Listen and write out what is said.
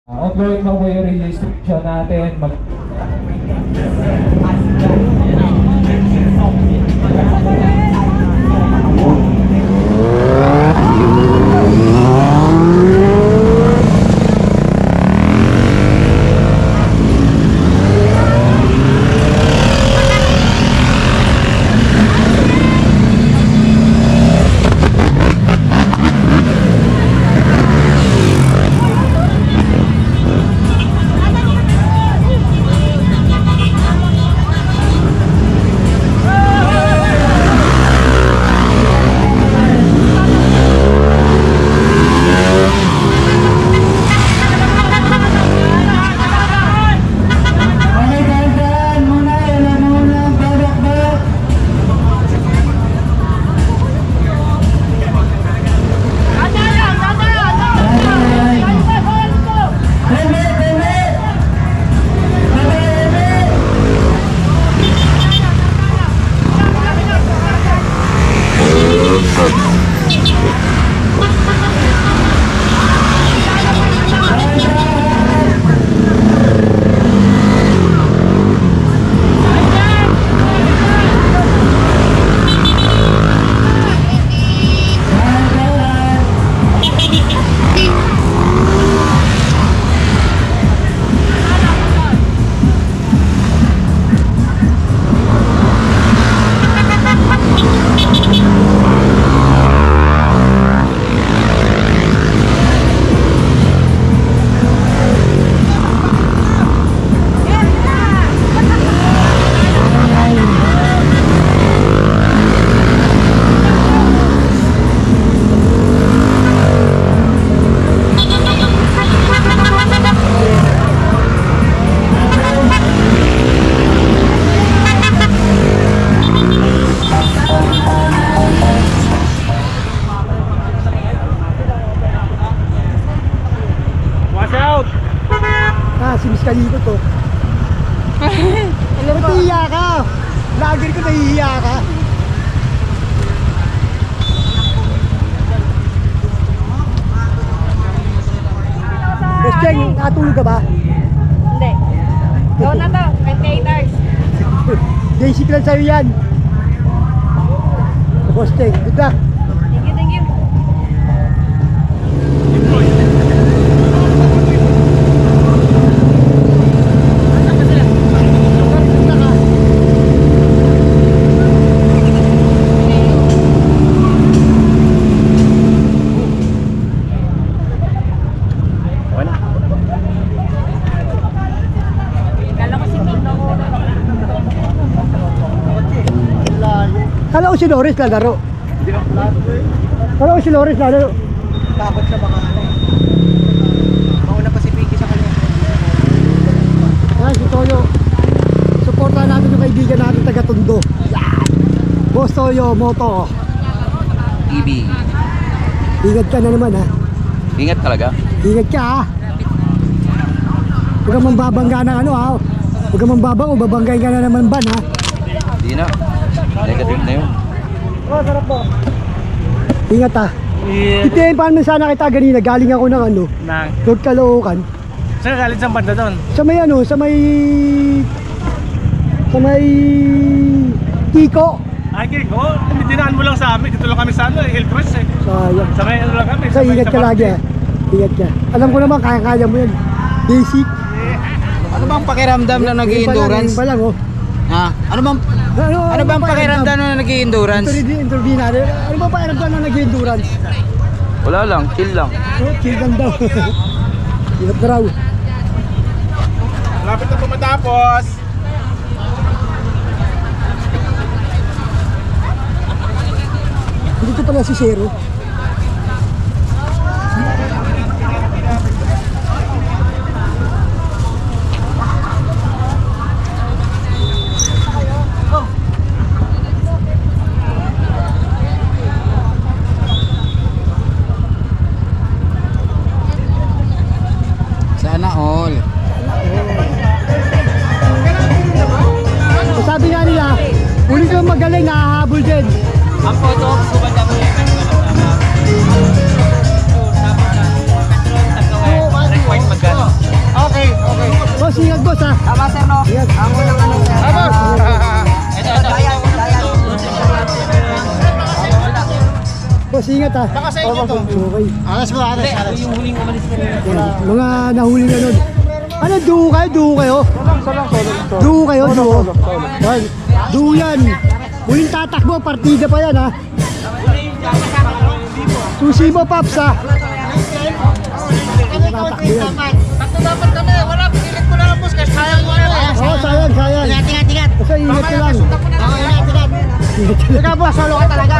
Ongoing na po yung registration natin. Si Miss Kalito to. Ba't nahihiya ka? Vlogger ko, nahihiya ka. Boss Cheng, nakatulog ka ba? Hindi. Go na to, 28 hours. Basic lang sa'yo yan. Boss Cheng, good luck. Thank you, thank you. Kala ko si Loris lalaro. Kala ko si Loris lalaro. Takot sa baka ano. Mauna pa si Pinky sa kanya. Yan, si Toyo. Supportahan natin yung kaibigan natin taga Tondo. Yan! Boss Toyo, Moto. TV. Ingat ka na naman ha. Ingat talaga. Ingat ka ha. Huwag kang mambabangga ng ano ha. Huwag kang mambabang o babanggain ka na naman ban ha. Hindi na. Negative na yun. Oh, sarap po. Ingat ha. Itihin paano sana kita ganina. Galing ako ng ano. Nang, Lord Caloocan. saan ka galit sa banda doon? Sa may ano, sa may Kiko. Ay, Kiko, dinaan mo lang sa amin. Dito lang kami sa ano, Hillcrest eh. Sayang. Sa may ano lang kami. Sa ingat ka lagi ha. Ingat ka. Alam ko naman, kaya-kaya mo yan. Basic. Ano bang pakiramdam na nag-i-endurance? Yung pa lang oh. Ha? Ano bang pakiramdam na nag-i-endurance? Interview natin. Ano bang pakiramdam na nag-endurance? Wala lang, chill lang. Oh, chill lang daw. Hirap na raw. Lapit na po matapos. Dito pala si Zero. Sana all. So sabi nga nila, uli kang magaling, nahahabol din. Ang photo ops ko ba damo yung required magkano? boss ha. Tama sir, no? Ingat. Ang unang ano sir. Dayan. Boss, ingat ha. Baka sa inyo to. Okay. Alas mo, alas. Yung huling umalis na rin. Yan. Mga nahuli na nun. Ano, duo kayo? Duo kayo? Duo kayo, duo. Yan. Duo yan. Huling tatakbo, partida pa yan ha. Susi mo, Paps ha. Tatakbo yan. Takto dapat kami. Wala, pinilit ko na lang boss. Kasi sayang mo ano eh. Oo, sayang, sayang. Ingat. Basta ingat ka lang. Ingat. Ikaw boss, solo ka talaga.